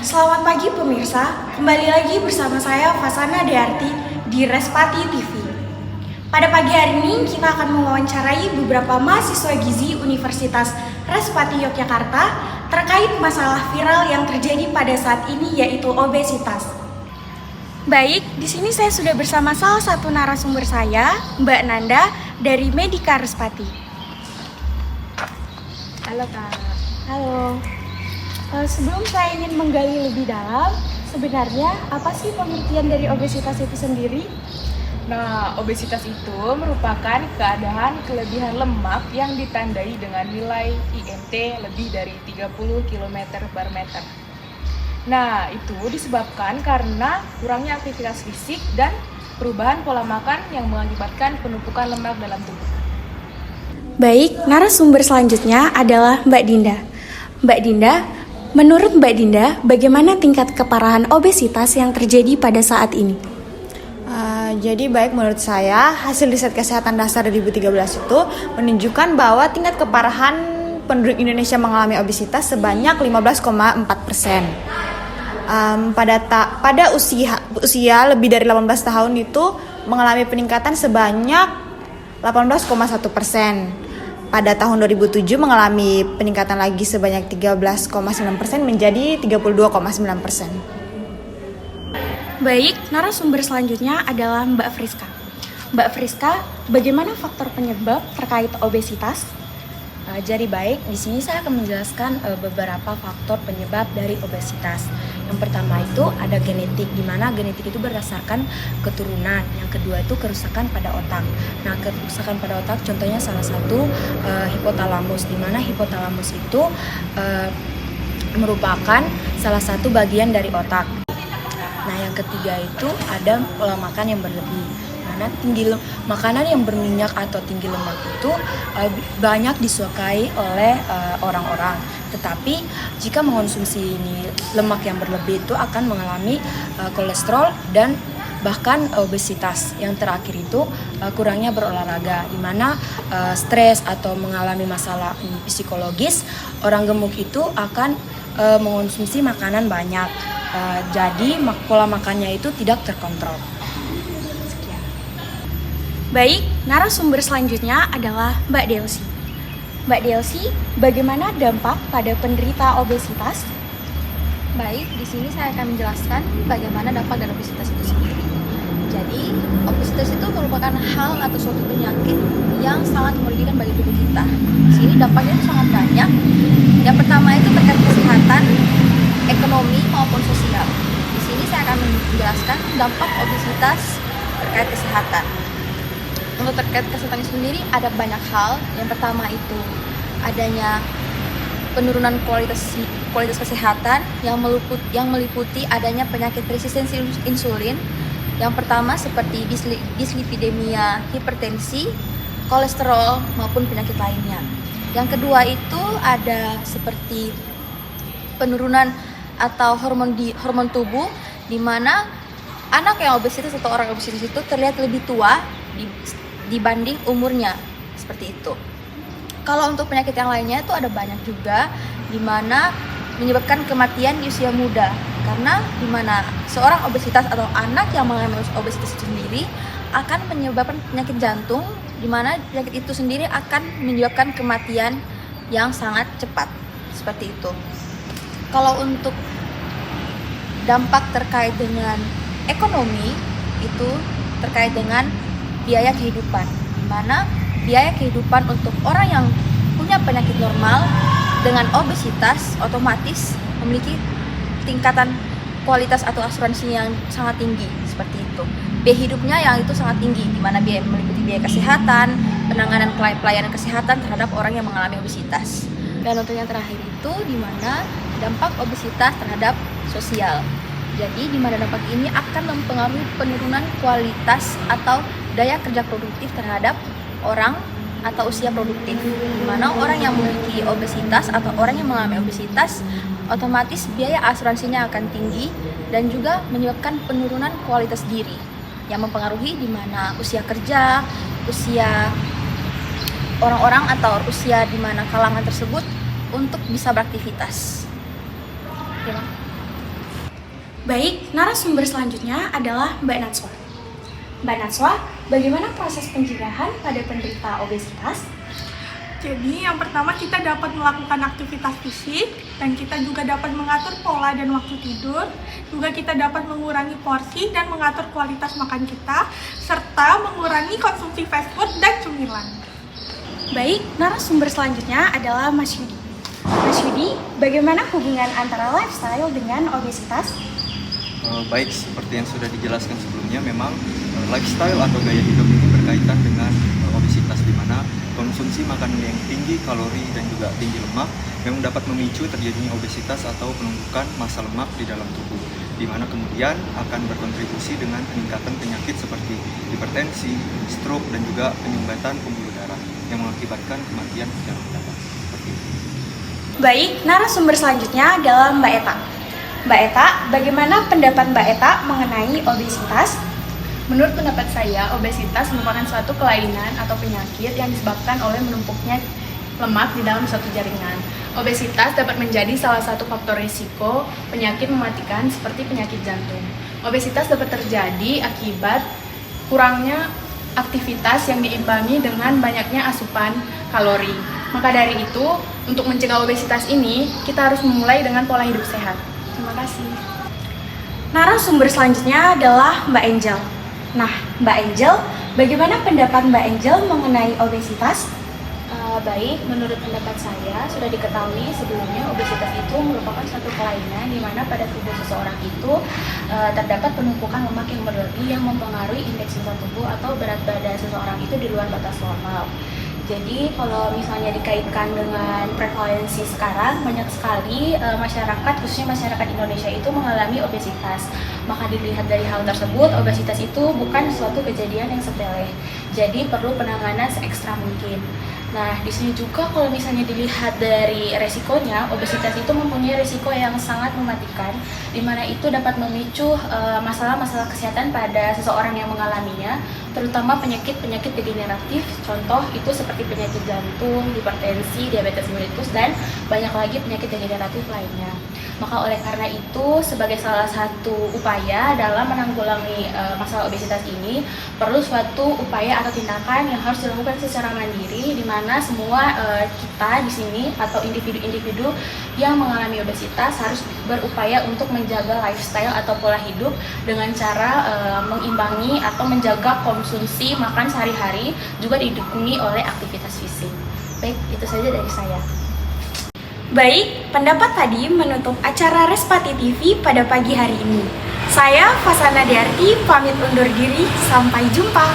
Selamat pagi pemirsa, kembali lagi bersama saya Fasana Dearti di Respati TV. Pada pagi hari ini kita akan mewawancarai beberapa mahasiswa gizi Universitas Respati Yogyakarta terkait masalah viral yang terjadi pada saat ini, yaitu obesitas. Baik, di sini saya sudah bersama salah satu narasumber saya, Mbak Nanda dari Medika Respati. Halo Kak. Halo. Sebelum saya ingin menggali lebih dalam, sebenarnya apa sih pengertian dari obesitas itu sendiri? Nah, obesitas itu merupakan keadaan kelebihan lemak yang ditandai dengan nilai IMT lebih dari 30 km/meter. Nah, itu disebabkan karena kurangnya aktivitas fisik dan perubahan pola makan yang mengakibatkan penumpukan lemak dalam tubuh. Baik, narasumber selanjutnya adalah Mbak Dinda. Mbak Dinda, menurut Mbak Dinda, bagaimana tingkat keparahan obesitas yang terjadi pada saat ini? Jadi baik, menurut saya hasil riset kesehatan dasar 2013 itu menunjukkan bahwa tingkat keparahan penduduk Indonesia mengalami obesitas sebanyak 15,4%. Pada usia lebih dari 18 tahun itu mengalami peningkatan sebanyak 18,1%. Pada tahun 2007 mengalami peningkatan lagi sebanyak 13,9% menjadi 32,9%. Baik, narasumber selanjutnya adalah Mbak Friska. Mbak Friska, bagaimana faktor penyebab terkait obesitas? Jadi baik, di sini saya akan menjelaskan beberapa faktor penyebab dari obesitas. Yang pertama itu ada genetik, di mana genetik itu berdasarkan keturunan. Yang kedua itu kerusakan pada otak. Nah, kerusakan pada otak contohnya salah satu hipotalamus, di mana hipotalamus itu merupakan salah satu bagian dari otak. Nah, yang ketiga itu ada pola makan yang berlebih. Makanan yang berminyak atau tinggi lemak itu banyak disukai oleh orang-orang. Tetapi jika mengonsumsi ini lemak yang berlebih itu akan mengalami kolesterol dan bahkan obesitas. Yang terakhir itu kurangnya berolahraga, di mana stres atau mengalami masalah psikologis, orang gemuk itu akan mengonsumsi makanan banyak. Jadi pola makannya itu tidak terkontrol. Baik, narasumber selanjutnya adalah Mbak Delsi. Mbak Delsi, bagaimana dampak pada penderita obesitas? Baik, di sini saya akan menjelaskan bagaimana dampak dari obesitas itu sendiri. Jadi, obesitas itu merupakan hal atau suatu penyakit yang sangat merugikan bagi tubuh kita. Di sini dampaknya itu sangat banyak. Yang pertama itu terkait kesehatan, ekonomi maupun sosial. Di sini saya akan menjelaskan dampak obesitas terkait kesehatan. Untuk terkait kesehatan sendiri ada banyak hal. Yang pertama itu adanya penurunan kualitas kesehatan yang meliputi adanya penyakit resistensi insulin. Yang pertama seperti dislipidemia, hipertensi, kolesterol maupun penyakit lainnya. Yang kedua itu ada seperti penurunan atau hormon tubuh, di mana anak yang obesitas atau orang obesitas itu terlihat lebih tua dibanding umurnya, seperti itu. Kalau untuk penyakit yang lainnya itu ada banyak juga, di mana menyebabkan kematian di usia muda, karena di mana seorang obesitas atau anak yang mengalami obesitas itu sendiri akan menyebabkan penyakit jantung, di mana penyakit itu sendiri akan menyebabkan kematian yang sangat cepat, seperti itu. Kalau untuk dampak terkait dengan ekonomi itu terkait dengan biaya kehidupan, di mana biaya kehidupan untuk orang yang punya penyakit normal dengan obesitas otomatis memiliki tingkatan kualitas atau asuransi yang sangat tinggi, seperti itu. Biaya hidupnya yang itu sangat tinggi, di mana meliputi biaya kesehatan, penanganan pelayanan kesehatan terhadap orang yang mengalami obesitas. Dan untuk yang terakhir itu di mana dampak obesitas terhadap sosial. Jadi di mana dampak ini akan mempengaruhi penurunan kualitas atau daya kerja produktif terhadap orang atau usia produktif. Di mana orang yang memiliki obesitas atau orang yang mengalami obesitas otomatis biaya asuransinya akan tinggi dan juga menyebabkan penurunan kualitas diri yang mempengaruhi di mana usia kerja, usia orang-orang atau usia di mana kalangan tersebut untuk bisa beraktivitas. Baik, narasumber selanjutnya adalah Mbak Natswa. Mbak Natswa, bagaimana proses pencegahan pada penderita obesitas? Jadi yang pertama kita dapat melakukan aktivitas fisik dan kita juga dapat mengatur pola dan waktu tidur. Juga kita dapat mengurangi porsi dan mengatur kualitas makan kita serta mengurangi konsumsi fast food dan cemilan. Baik, narasumber selanjutnya adalah Mas Yudi. Mas Yudi, bagaimana hubungan antara lifestyle dengan obesitas? Baik, seperti yang sudah dijelaskan sebelumnya, memang lifestyle atau gaya hidup ini berkaitan dengan obesitas, di mana konsumsi makanan yang tinggi kalori dan juga tinggi lemak memang dapat memicu terjadinya obesitas atau penumpukan massa lemak di dalam tubuh, di mana kemudian akan berkontribusi dengan peningkatan penyakit seperti hipertensi, stroke, dan juga penyumbatan pembuluh darah yang mengakibatkan kematian secara mendadak. Seperti itu. Baik, narasumber selanjutnya adalah Mbak Eta. Mbak Eta, bagaimana pendapat Mbak Eta mengenai obesitas? Menurut pendapat saya, obesitas merupakan suatu kelainan atau penyakit yang disebabkan oleh menumpuknya lemak di dalam suatu jaringan. Obesitas dapat menjadi salah satu faktor risiko penyakit mematikan seperti penyakit jantung. Obesitas dapat terjadi akibat kurangnya aktivitas yang diimbangi dengan banyaknya asupan kalori. Maka dari itu, untuk mencegah obesitas ini, kita harus memulai dengan pola hidup sehat. Terima kasih. Narasumber selanjutnya adalah Mbak Angel. Nah, Mbak Angel, bagaimana pendapat Mbak Angel mengenai obesitas? Baik, menurut pendapat saya sudah diketahui sebelumnya obesitas itu merupakan suatu kelainan di mana pada tubuh seseorang itu terdapat penumpukan lemak yang berlebih yang mempengaruhi indeks sisa tubuh atau berat badan seseorang itu di luar batas normal. Jadi kalau misalnya dikaitkan dengan prevalensi sekarang, banyak sekali masyarakat, khususnya masyarakat Indonesia itu mengalami obesitas. Maka dilihat dari hal tersebut, obesitas itu bukan suatu kejadian yang sepele. Jadi perlu penanganan seekstra mungkin. Nah, di sini juga kalau misalnya dilihat dari resikonya, obesitas itu mempunyai resiko yang sangat mematikan, di mana itu dapat memicu masalah-masalah kesehatan pada seseorang yang mengalaminya, terutama penyakit-penyakit degeneratif, contoh itu seperti penyakit jantung, hipertensi, diabetes mellitus, dan banyak lagi penyakit degeneratif lainnya. Maka oleh karena itu, sebagai salah satu upaya dalam menanggulangi masalah obesitas ini, perlu suatu upaya atau tindakan yang harus dilakukan secara mandiri, di mana semua kita di sini atau individu-individu yang mengalami obesitas harus berupaya untuk menjaga lifestyle atau pola hidup dengan cara mengimbangi atau menjaga konsumsi makan sehari-hari, juga didukung oleh aktivitas fisik. Baik, itu saja dari saya. Baik, pendapat tadi menutup acara Respati TV pada pagi hari ini. Saya Fasana Diarti pamit undur diri, sampai jumpa.